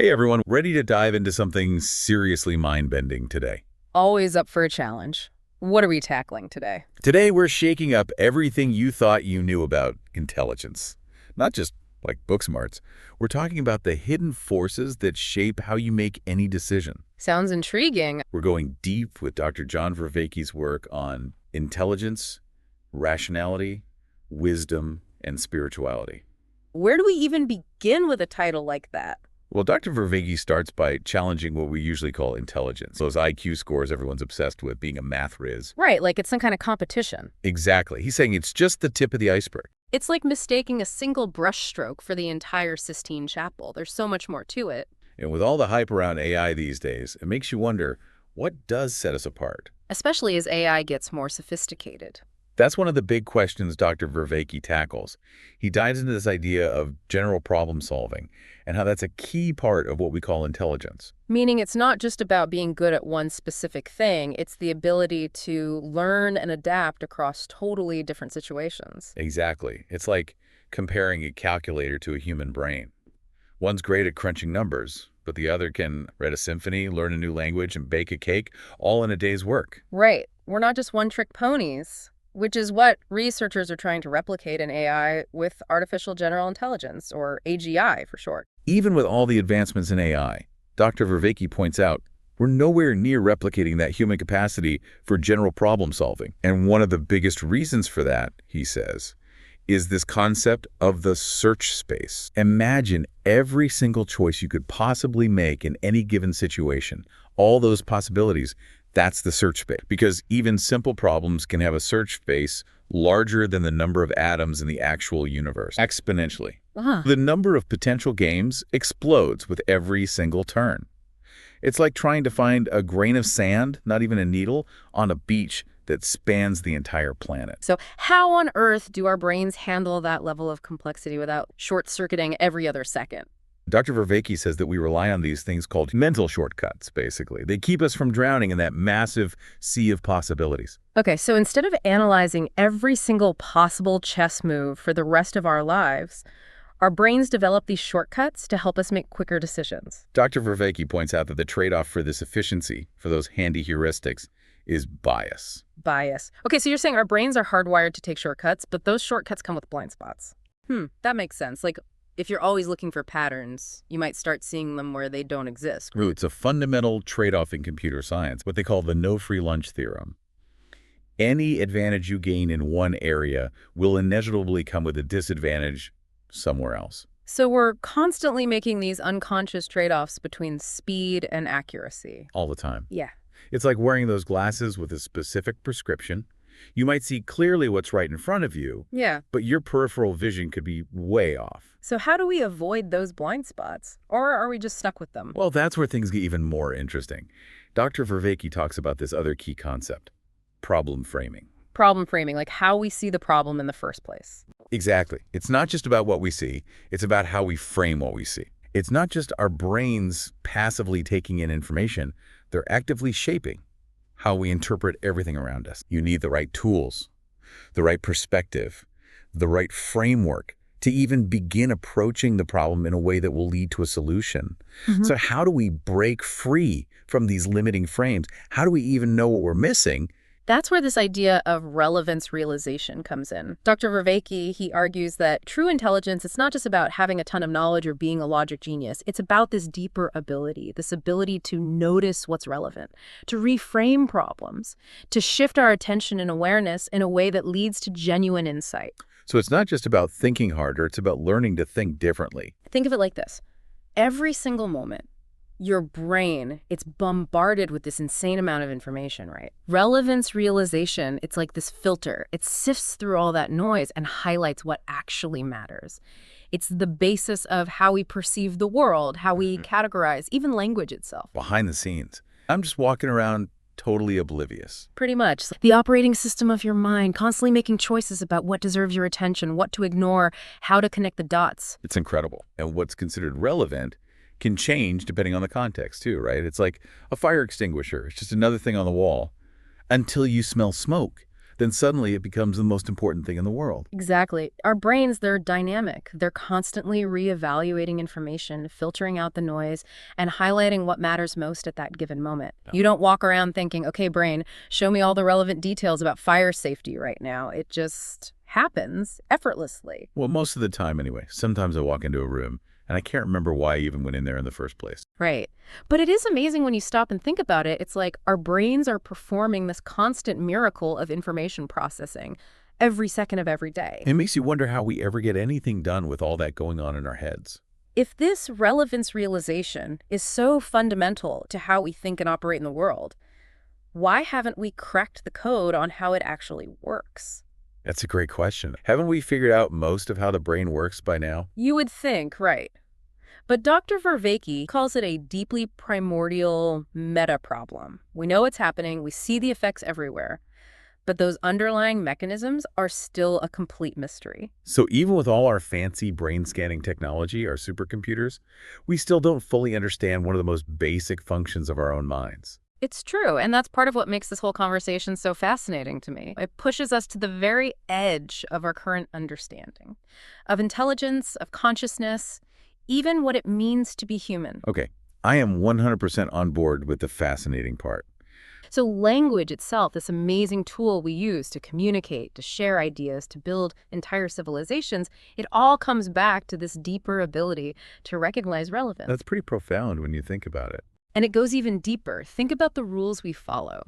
Hey everyone, ready to dive into something seriously mind-bending today. Always up for a challenge. What are we tackling today? Today we're shaking up everything you thought you knew about intelligence. Not just like book smarts. We're talking about the hidden forces that shape how you make any decision. Sounds intriguing. We're going deep with Dr. John Vervaeke's work on intelligence, rationality, wisdom, and spirituality. Where do we even begin with a title like that? Well, Dr. Vervaeke starts by challenging what we usually call intelligence, those IQ scores everyone's obsessed with, being a math whiz. Right, like it's some kind of competition. Exactly. He's saying it's just the tip of the iceberg. It's like mistaking a single brushstroke for the entire Sistine Chapel. There's so much more to it. And with all the hype around AI these days, it makes you wonder, what does set us apart? Especially as AI gets more sophisticated. That's one of the big questions Dr. Vervaeke tackles. He dives into this idea of general problem solving and how that's a key part of what we call intelligence. Meaning it's not just about being good at one specific thing, it's the ability to learn and adapt across totally different situations. Exactly. It's like comparing a calculator to a human brain. One's great at crunching numbers, but the other can write a symphony, learn a new language, and bake a cake, all in a day's work. Right. We're not just one-trick ponies. Which is what researchers are trying to replicate in AI with artificial general intelligence, or AGI for short. Even with all the advancements in AI, Dr. Vervaeke points out, we're nowhere near replicating that human capacity for general problem solving. And one of the biggest reasons for that, he says, is this concept of the search space. Imagine every single choice you could possibly make in any given situation, all those possibilities. That's the search space, because even simple problems can have a search space larger than the number of atoms in the actual universe, exponentially. The number of potential games explodes with every single turn. It's like trying to find a grain of sand, not even a needle, on a beach that spans the entire planet. So how on earth do our brains handle that level of complexity without short-circuiting every other second? Dr. Vervaeke says that we rely on these things called mental shortcuts, basically. They keep us from drowning in that massive sea of possibilities. Okay, so instead of analyzing every single possible chess move for the rest of our lives, our brains develop these shortcuts to help us make quicker decisions. Dr. Vervaeke points out that the trade-off for this efficiency, for those handy heuristics, is bias. Bias. Okay, so you're saying our brains are hardwired to take shortcuts, but those shortcuts come with blind spots. That makes sense. Like, if you're always looking for patterns, you might start seeing them where they don't exist. It's a fundamental trade-off in computer science, what they call the no free lunch theorem. Any advantage you gain in one area will inevitably come with a disadvantage somewhere else. So we're constantly making these unconscious trade-offs between speed and accuracy. All the time. Yeah. It's like wearing those glasses with a specific prescription. You might see clearly what's right in front of you, Yeah. but your peripheral vision could be way off. So how do we avoid those blind spots? Or are we just stuck with them? Well, that's where things get even more interesting. Dr. Vervaeke talks about this other key concept, problem framing. Problem framing, like how we see the problem in the first place. Exactly. It's not just about what we see, it's about how we frame what we see. It's not just our brains passively taking in information, they're actively shaping how we interpret everything around us. You need the right tools, the right perspective, the right framework to even begin approaching the problem in a way that will lead to a solution. So how do we break free from these limiting frames? How do we even know what we're missing? That's where this idea of relevance realization comes in. Dr. Vervaeke, he argues that true intelligence, it's not just about having a ton of knowledge or being a logic genius. It's about this deeper ability, this ability to notice what's relevant, to reframe problems, to shift our attention and awareness in a way that leads to genuine insight. So it's not just about thinking harder, it's about learning to think differently. Think of it like this. Every single moment, your brain, it's bombarded with this insane amount of information, right? Relevance realization, it's like this filter. It sifts through all that noise and highlights what actually matters. It's the basis of how we perceive the world, how we categorize, even language itself. Behind the scenes, I'm just walking around totally oblivious. Pretty much. The operating system of your mind, constantly making choices about what deserves your attention, what to ignore, how to connect the dots. It's incredible. And what's considered relevant can change depending on the context too, right? It's like a fire extinguisher. It's just another thing on the wall until you smell smoke. then suddenly it becomes the most important thing in the world. Exactly. Our brains, they're dynamic. They're constantly reevaluating information, filtering out the noise, and highlighting what matters most at that given moment. Yeah. You don't walk around thinking, okay, brain, show me all the relevant details about fire safety right now. It just happens effortlessly. Well, most of the time anyway. Sometimes I walk into a room and I can't remember why I even went in there in the first place. Right. But it is amazing when you stop and think about it. It's like our brains are performing this constant miracle of information processing every second of every day. It makes you wonder how we ever get anything done with all that going on in our heads. If this relevance realization is so fundamental to how we think and operate in the world, why haven't we cracked the code on how it actually works? That's a great question. Haven't we figured out most of how the brain works by now? You would think, right. But Dr. Vervaeke calls it a deeply primordial meta-problem. We know it's happening, we see the effects everywhere, but those underlying mechanisms are still a complete mystery. So even with all our fancy brain scanning technology, our supercomputers, we still don't fully understand one of the most basic functions of our own minds. It's true, and that's part of what makes this whole conversation so fascinating to me. It pushes us to the very edge of our current understanding of intelligence, of consciousness, even what it means to be human. Okay, I am 100% on board with the fascinating part. So language itself, this amazing tool we use to communicate, to share ideas, to build entire civilizations, it all comes back to this deeper ability to recognize relevance. That's pretty profound when you think about it. And it goes even deeper. Think about the rules we follow,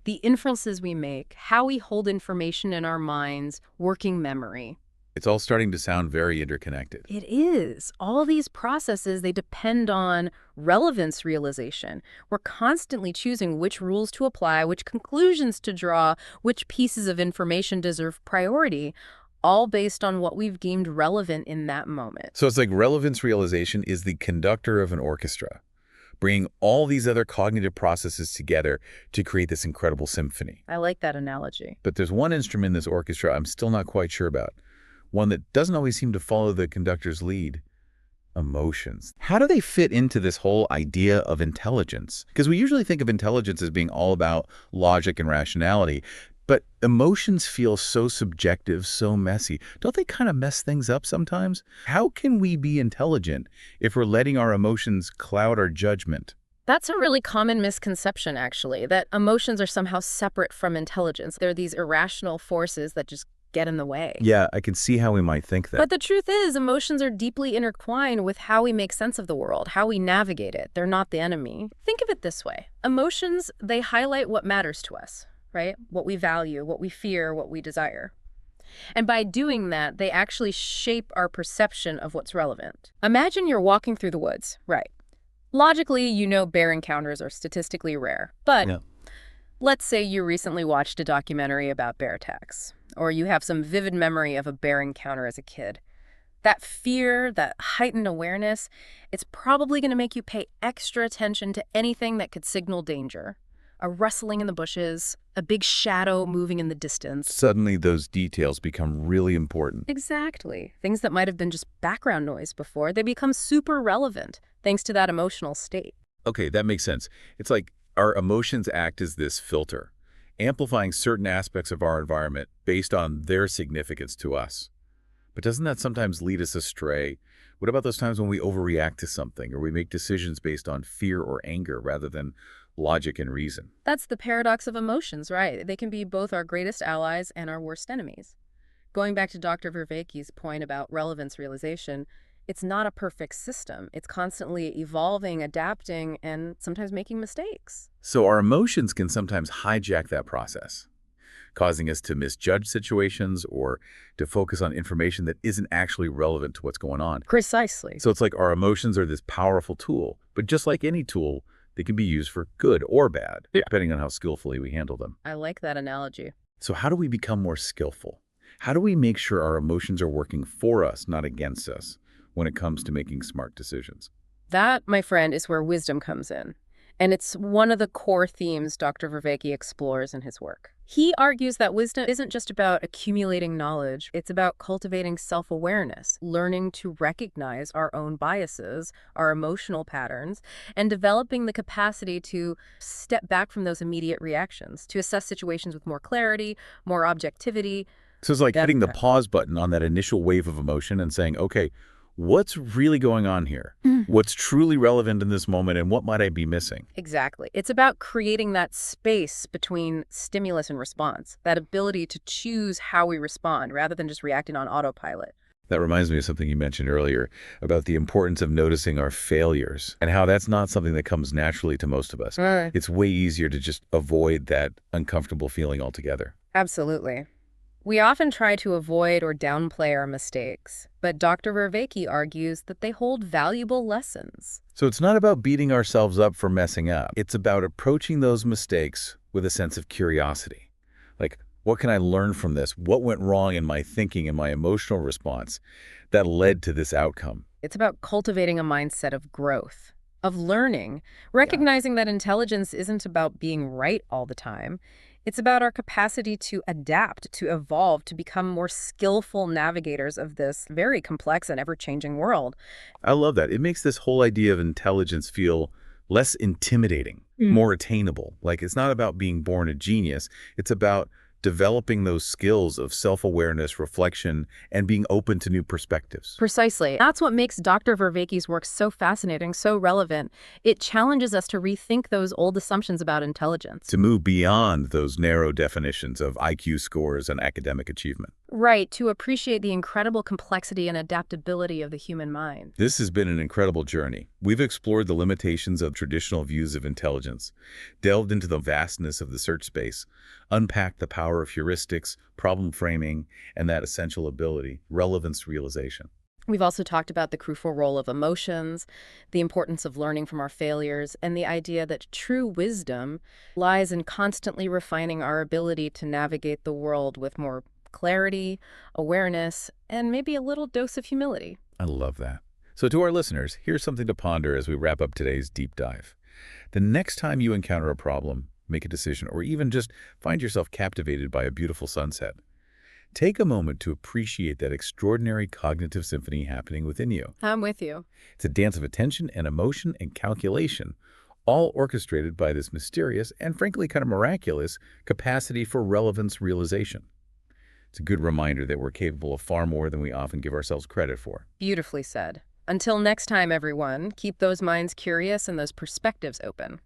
the inferences we make, how we hold information in our minds, working memory. It's all starting to sound very interconnected. It is. All these processes, they depend on relevance realization. We're constantly choosing which rules to apply, which conclusions to draw, which pieces of information deserve priority, all based on what we've deemed relevant in that moment. So it's like relevance realization is the conductor of an orchestra, bringing all these other cognitive processes together to create this incredible symphony. I like that analogy. But there's one instrument in this orchestra I'm still not quite sure about. One that doesn't always seem to follow the conductor's lead. Emotions. How do they fit into this whole idea of intelligence? Because we usually think of intelligence as being all about logic and rationality, but emotions feel so subjective, so messy. Don't they kind of mess things up sometimes? How can we be intelligent if we're letting our emotions cloud our judgment? That's a really common misconception, actually, that emotions are somehow separate from intelligence. They're these irrational forces that just get in the way. Yeah, I can see how we might think that. But the truth is, emotions are deeply intertwined with how we make sense of the world, how we navigate it. They're not the enemy. Think of it this way. Emotions, they highlight what matters to us, right? What we value, what we fear, what we desire. And by doing that, they actually shape our perception of what's relevant. Imagine you're walking through the woods, right? Logically, you know bear encounters are statistically rare. But Yeah. let's say you recently watched a documentary about bear attacks, or you have some vivid memory of a bear encounter as a kid. That fear, that heightened awareness, it's probably going to make you pay extra attention to anything that could signal danger. A rustling in the bushes, a big shadow moving in the distance. Suddenly those details become really important. Exactly. Things that might have been just background noise before, they become super relevant thanks to that emotional state. Okay, that makes sense. It's like our emotions act as this filter, amplifying certain aspects of our environment based on their significance to us. But doesn't that sometimes lead us astray? What about those times when we overreact to something or we make decisions based on fear or anger rather than logic and reason? That's the paradox of emotions, right? They can be both our greatest allies and our worst enemies. Going back to Dr. Vervaeke's point about relevance realization, it's not a perfect system. It's constantly evolving, adapting, and sometimes making mistakes. So our emotions can sometimes hijack that process, causing us to misjudge situations or to focus on information that isn't actually relevant to what's going on. Precisely. So it's like our emotions are this powerful tool, but just like any tool, they can be used for good or bad, depending on how skillfully we handle them. I like that analogy. So how do we become more skillful? How do we make sure our emotions are working for us, not against us, when it comes to making smart decisions? That, my friend, is where wisdom comes in. And it's one of the core themes Dr. Vervaeke explores in his work. He argues that wisdom isn't just about accumulating knowledge, it's about cultivating self-awareness, learning to recognize our own biases, our emotional patterns, and developing the capacity to step back from those immediate reactions, to assess situations with more clarity, more objectivity. So it's like That, hitting the pause button on that initial wave of emotion and saying, okay, what's really going on here? What's truly relevant in this moment, and what might I be missing? Exactly. It's about creating that space between stimulus and response, that ability to choose how we respond rather than just reacting on autopilot. That reminds me of something you mentioned earlier about the importance of noticing our failures and how that's not something that comes naturally to most of us. Right. It's way easier to just avoid that uncomfortable feeling altogether. Absolutely. We often try to avoid or downplay our mistakes, but Dr. Vervaeke argues that they hold valuable lessons. So it's not about beating ourselves up for messing up. It's about approaching those mistakes with a sense of curiosity. Like, what can I learn from this? What went wrong in my thinking and my emotional response that led to this outcome? It's about cultivating a mindset of growth, of learning, Yeah. recognizing that intelligence isn't about being right all the time. It's about our capacity to adapt, to evolve, to become more skillful navigators of this very complex and ever-changing world. I love that. It makes this whole idea of intelligence feel less intimidating, more attainable. Like it's not about being born a genius. It's about developing those skills of self-awareness, reflection, and being open to new perspectives. Precisely. That's what makes Dr. Vervaeke's work so fascinating, so relevant. It challenges us to rethink those old assumptions about intelligence. To move beyond those narrow definitions of IQ scores and academic achievement. Right, to appreciate the incredible complexity and adaptability of the human mind. This has been an incredible journey. We've explored the limitations of traditional views of intelligence, delved into the vastness of the search space, unpacked the power of heuristics, problem framing, and that essential ability, relevance realization. We've also talked about the crucial role of emotions, the importance of learning from our failures, and the idea that true wisdom lies in constantly refining our ability to navigate the world with more clarity, awareness, and maybe a little dose of humility. I love that. So to our listeners, here's something to ponder as we wrap up today's deep dive. The next time you encounter a problem, make a decision, or even just find yourself captivated by a beautiful sunset, take a moment to appreciate that extraordinary cognitive symphony happening within you. I'm with you. It's a dance of attention and emotion and calculation, all orchestrated by this mysterious and frankly kind of miraculous capacity for relevance realization. It's a good reminder that we're capable of far more than we often give ourselves credit for. Beautifully said. Until next time, everyone, keep those minds curious and those perspectives open.